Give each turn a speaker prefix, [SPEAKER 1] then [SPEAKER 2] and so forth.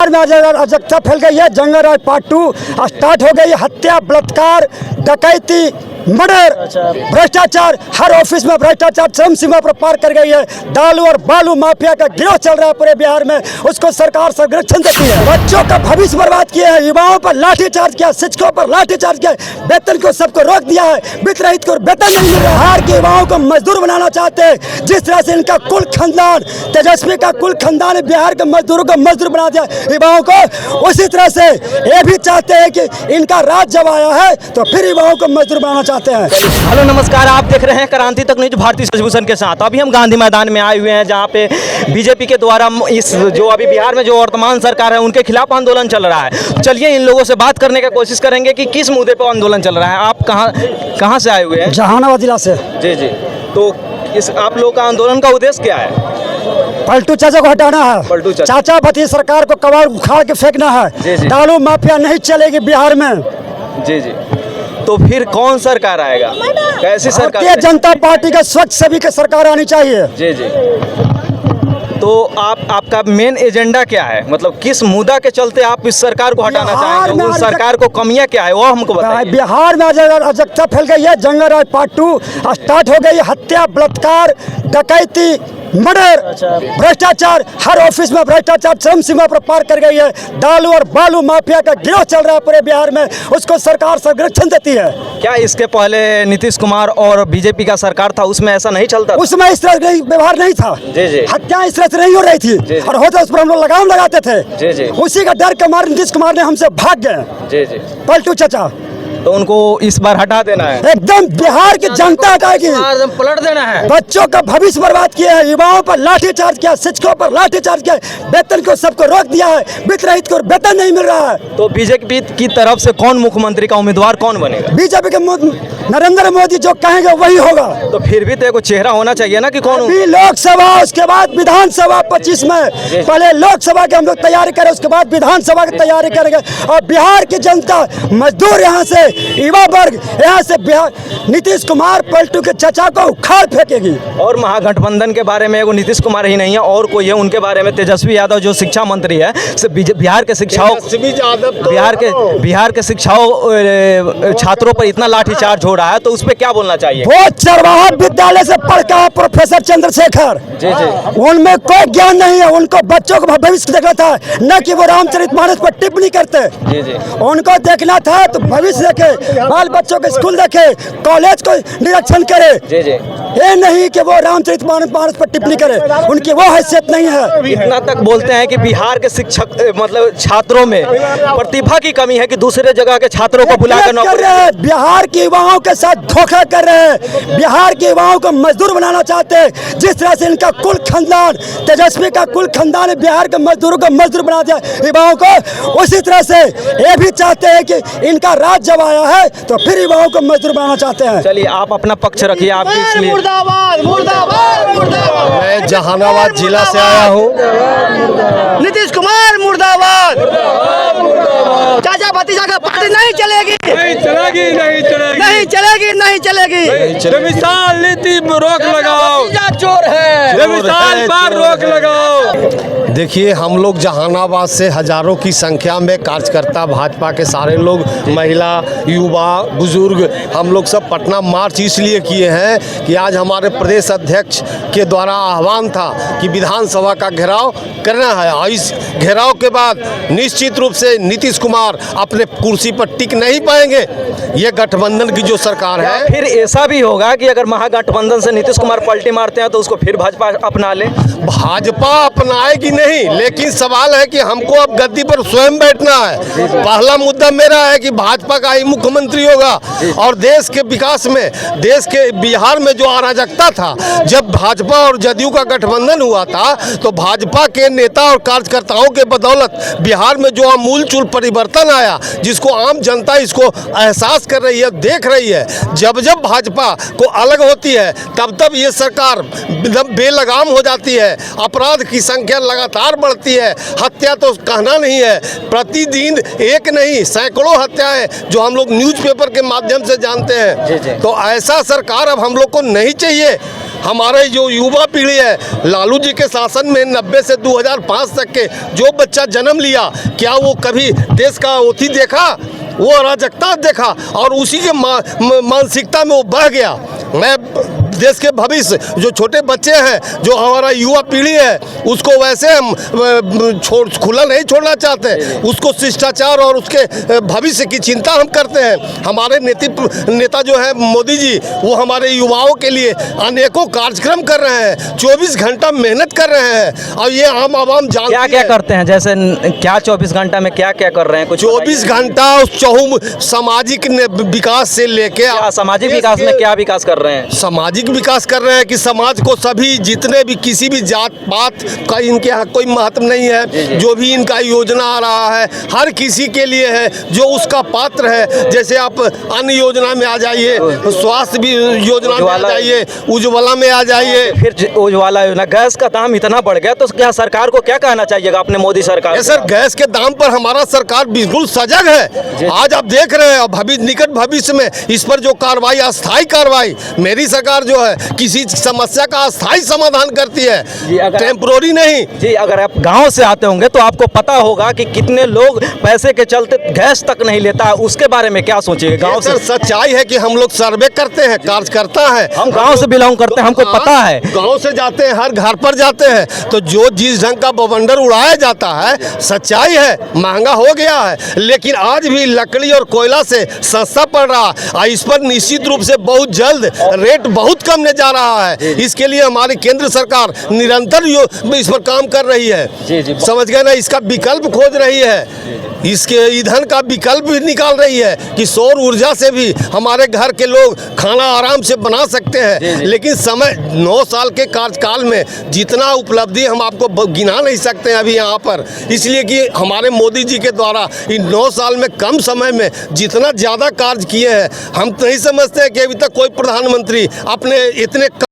[SPEAKER 1] बिहार में अराजकता फैल गई है। जंगल राज पार्ट 2 स्टार्ट हो गई। हत्या, बलात्कार, डकैती, मर्डर, भ्रष्टाचार, हर ऑफिस में भ्रष्टाचार चरम सीमा पर पार कर गई है। दारू और बालू माफिया का गिरोह चल रहा है पूरे बिहार में, उसको सरकार संरक्षण देती है। बच्चों का भविष्य बर्बाद किया है, युवाओं पर लाठीचार्ज किया, शिक्षकों पर लाठीचार्ज किया, वेतन को सबको रोक दिया है, वित्त रहित को वेतन नहीं मिल रहा है। बिहार के युवाओं को मजदूर बनाना चाहते हैं। जिस तरह से इनका कुल खानदान, तेजस्वी का कुल खानदान बिहार के मजदूरों को मजदूर बना दिया युवाओं को, उसी तरह से ये भी चाहते हैं कि इनका राज जब आया है तो फिर युवाओं को मजदूर बनाना चाहते हैं।
[SPEAKER 2] हेलो नमस्कार, आप देख रहे हैं क्रांति तक न्यूज भारतीय सजभूषण के साथ। अभी हम गांधी मैदान में आए हुए हैं, जहां पे बीजेपी के द्वारा इस जो अभी बिहार में जो वर्तमान सरकार है उनके खिलाफ आंदोलन चल रहा है। चलिए इन लोगों से बात करने की कोशिश करेंगे कि किस मुद्दे पर आंदोलन चल रहा है। आप कहाँ से आए हुए हैं?
[SPEAKER 1] जहानाबाद जिला से।
[SPEAKER 2] जी जी, तो इस आप लोग का आंदोलन का उद्देश्य क्या है?
[SPEAKER 1] पलटू चाचा को हटाना है।
[SPEAKER 2] पलटू
[SPEAKER 1] चाचा भतीज सरकार को कबाड़ उखाड़ के फेंकना है।
[SPEAKER 2] जी जी।
[SPEAKER 1] दारू माफिया नहीं चलेगी बिहार में।
[SPEAKER 2] जी जी, तो फिर कौन सरकार आएगा? कैसी सरकार?
[SPEAKER 1] भारतीय जनता पार्टी का स्वच्छ सेवी की सरकार आनी चाहिए।
[SPEAKER 2] जी जी, तो आपका मेन एजेंडा क्या है? मतलब किस मुद्दा के चलते आप इस सरकार को हटाना चाहेंगे? उस सरकार को कमियां क्या है वो हमको बताइए।
[SPEAKER 1] बिहार में अराजकता फैल गई है। जंगल राज पार्ट 2 स्टार्ट हो गई। हत्या, बलात्कार, डकैती, मर्डर, भ्रष्टाचार, हर ऑफिस में भ्रष्टाचार चरम सीमा पर पार कर गई है। दारू और बालू माफिया का गिरोह चल रहा है पूरे बिहार में, उसको सरकार संरक्षण देती है।
[SPEAKER 2] क्या इसके पहले नीतीश कुमार और बीजेपी का सरकार था, उसमें ऐसा नहीं चलता?
[SPEAKER 1] उसमें इस तरह का व्यवहार नहीं था।
[SPEAKER 2] जी जी,
[SPEAKER 1] हत्या इस तरह से नहीं हो रही थी, और होता उस पर हम लोग लगाम लगाते थे।
[SPEAKER 2] जी जी,
[SPEAKER 1] उसी का डर के मारे नीतीश कुमार ने हमसे भाग गए।
[SPEAKER 2] जी जी,
[SPEAKER 1] पलटू चाचा,
[SPEAKER 2] तो उनको इस बार हटा देना है।
[SPEAKER 1] एकदम बिहार की जनता हटाएगी,
[SPEAKER 2] पलट देना है।
[SPEAKER 1] बच्चों का भविष्य बर्बाद किया है, युवाओं पर लाठीचार्ज किया, शिक्षकों पर लाठीचार्ज किया, वेतन को सबको रोक दिया है, वित्त रहित को वेतन नहीं मिल रहा है।
[SPEAKER 2] तो बीजेपी की तरफ से कौन मुख्यमंत्री का उम्मीदवार कौन बनेगा?
[SPEAKER 1] बीजेपी के नरेंद्र मोदी जो कहेंगे वही होगा।
[SPEAKER 2] तो फिर भी तो एक चेहरा होना चाहिए ना कि कौन?
[SPEAKER 1] अभी लोकसभा, उसके बाद विधानसभा 25 में। पहले लोकसभा की हम लोग तैयारी करें, उसके बाद विधानसभा की तैयारी करेंगे। और बिहार की जनता, मजदूर यहाँ से, युवा वर्ग यहाँ से बिहार नीतीश कुमार पलटू के चचा को उखाड़ फेंकेगी।
[SPEAKER 2] और महागठबंधन के बारे में एगो नीतीश कुमार ही नहीं है, और कोई है उनके बारे में तेजस्वी यादव जो शिक्षा मंत्री है, बिहार के शिक्षाओं छात्रों पर इतना लाठीचार्ज हो रहा है, तो उस पर क्या बोलना चाहिए?
[SPEAKER 1] वो चरवाहा विद्यालय से पढ़ के प्रोफेसर चंद्रशेखर,
[SPEAKER 2] जी जी,
[SPEAKER 1] उनमें कोई ज्ञान नहीं है। उनको बच्चों को भविष्य देखना था, न कि वो रामचरितमानस पर टिप्पणी करते।
[SPEAKER 2] जी जी,
[SPEAKER 1] उनको देखना था तो भविष्य देखे, बाल बच्चों के स्कूल देखे, कॉलेज को निरीक्षण करे।
[SPEAKER 2] जी जी,
[SPEAKER 1] ये नहीं कि वो रामचरितमानस पर टिप्पणी करे, उनकी वो हैसियत नहीं है।
[SPEAKER 2] इतना तक बोलते हैं कि बिहार के शिक्षक मतलब छात्रों में प्रतिभा की कमी है कि दूसरे जगह के छात्रों को बुलाकर
[SPEAKER 1] नौकरी रहे हैं। बिहार के युवाओं के साथ धोखा कर रहे हैं, बिहार के युवाओं को मजदूर बनाना चाहते हैं। जिस तरह से इनका कुल खानदान, तेजस्वी का कुल खानदान बिहार के मजदूरों को मजदूर बना दिया युवाओं को, उसी तरह से ये भी चाहते हैं कि इनका राज जब आया है तो फिर युवाओं को मजदूर बनाना चाहते हैं।
[SPEAKER 2] चलिए आप अपना पक्ष रखिए, आप इसलिए।
[SPEAKER 3] मुर्दाबाद मुर्दाबाद मुर्दाबाद।
[SPEAKER 4] मैं जहानाबाद जिला से आया हूँ।
[SPEAKER 3] नीतीश कुमार मुर्दाबाद। चाचा भतीजा का पार्टी नहीं चलेगी,
[SPEAKER 5] नहीं चलेगी, नहीं चलेगी,
[SPEAKER 3] नहीं चलेगी, नहीं चलेगी।
[SPEAKER 5] बेमिसाल नीति में रोक लगाओ,
[SPEAKER 3] चोर है,
[SPEAKER 5] बेमिसाल पर रोक लगाओ।
[SPEAKER 4] देखिए, हम लोग जहानाबाद से हजारों की संख्या में कार्यकर्ता, भाजपा के सारे लोग, महिला, युवा, बुजुर्ग, हम लोग सब पटना मार्च इसलिए किए हैं कि आज हमारे प्रदेश अध्यक्ष के द्वारा आह्वान था कि विधानसभा का घेराव करना है। और इस घेराव के बाद निश्चित रूप से नीतीश कुमार अपने कुर्सी पर टिक नहीं पाएंगे। ये गठबंधन की जो सरकार है,
[SPEAKER 2] फिर ऐसा भी होगा कि अगर महागठबंधन से नीतीश कुमार पलटी मारते हैं तो उसको फिर भाजपा अपना ले।
[SPEAKER 4] भाजपा अपनाएगी नहीं, लेकिन सवाल है कि हमको अब गद्दी पर स्वयं बैठना है। पहला मुद्दा मेरा है कि भाजपा का ही मुख्यमंत्री होगा, और देश के विकास में, देश के बिहार में जो अराजकता था, जब भाजपा और जदयू का गठबंधन हुआ था, तो भाजपा के नेता और कार्यकर्ताओं के बदौलत बिहार में जो आमूलचूल परिवर्तन आया, जिसको आम जनता इसको एहसास कर रही है, देख रही है। जब जब भाजपा को अलग होती है, तब तब ये सरकार बेलगाम हो जाती है, अपराध की संख्या लगातार बढ़ती है, हत्या तो कहना नहीं है, प्रतिदिन एक नहीं सैकड़ों हत्याएं जो हम लोग न्यूज़पेपर के माध्यम से जानते हैं। तो ऐसा सरकार अब हम लोग को नहीं चाहिए। हमारे जो युवा पीढ़ी है, लालू जी के शासन में 90 से 2005 तक के जो बच्चा जन्म लिया, क्या वो कभी देश का ओथी देखा? वो अराजकता देखा और उसी के मानसिकता में वो बह गया। मैं देश के भविष्य जो छोटे बच्चे हैं, जो हमारा युवा पीढ़ी है, उसको वैसे हम खुला नहीं छोड़ना चाहते। उसको शिष्टाचार और उसके भविष्य की चिंता हम करते हैं। हमारे नेता जो है मोदी जी, वो हमारे युवाओं के लिए अनेकों कार्यक्रम कर रहे हैं, 24 घंटा मेहनत कर रहे हैं। और ये आम आवाम जानती है
[SPEAKER 2] क्या करते हैं, जैसे क्या 24 घंटा में क्या क्या कर रहे हैं? कुछ
[SPEAKER 4] 24 घंटा सामाजिक विकास से लेके
[SPEAKER 2] सामाजिक विकास में क्या विकास कर रहे हैं?
[SPEAKER 4] सामाजिक विकास कर रहे हैं कि समाज को सभी जितने भी किसी भी जात पात का इनके यहाँ कोई महत्व नहीं है। जो भी इनका योजना आ रहा है हर किसी के लिए है जो उसका पात्र है। जैसे आप अन्न योजना में आ जाइए, स्वास्थ्य भी योजना में आ जाइए, उज्ज्वला में आ जाइए।
[SPEAKER 2] फिर उज्ज्वला योजना, गैस का दाम इतना बढ़ गया तो क्या सरकार को क्या कहना चाहिएगा अपने मोदी सरकार?
[SPEAKER 4] सर, गैस के दाम पर हमारा सरकार बिल्कुल सजग है। आज आप देख रहे हैं निकट भविष्य में इस पर जो कार्रवाई, अस्थायी कार्रवाई, मेरी सरकार जो है किसी समस्या का अस्थायी समाधान करती है, टेम्पोररी नहीं।
[SPEAKER 2] जी, अगर आप गांव से आते होंगे तो आपको पता होगा कि कितने लोग पैसे के चलते गैस तक नहीं लेता है। उसके बारे में क्या सोचिए? गांव से
[SPEAKER 4] सच्चाई है कि हम लोग सर्वे करते हैं, कार्यकर्ता है,
[SPEAKER 2] हम गांव से बिलोंग करते हैं, हमको पता है।
[SPEAKER 4] गांव से जाते हैं, हर घर पर जाते हैं, तो जो जिस ढंग का बवंडर उड़ाया जाता है, सच्चाई है महंगा हो गया है, लेकिन आज भी लकड़ी और कोयला से सस्ता पड़ रहा है। इस पर निश्चित रूप से बहुत जल्द रेट बहुत कम ने जा रहा है। इसके लिए हमारी केंद्र सरकार निरंतर इस पर काम कर रही है। समझ गए ना? इसका विकल्प खोज रही है, इसके ईंधन का विकल्प भी निकाल रही है कि सौर ऊर्जा से भी हमारे घर के लोग खाना आराम से बना सकते हैं। लेकिन समय 9 साल के कार्यकाल में जितना उपलब्धि हम आपको गिना नहीं सकते हैं अभी यहाँ पर, इसलिए कि हमारे मोदी जी के द्वारा इन 9 साल में कम समय में जितना ज़्यादा कार्य किए हैं, हम नहीं समझते हैं कि अभी तक कोई प्रधानमंत्री अपने इतने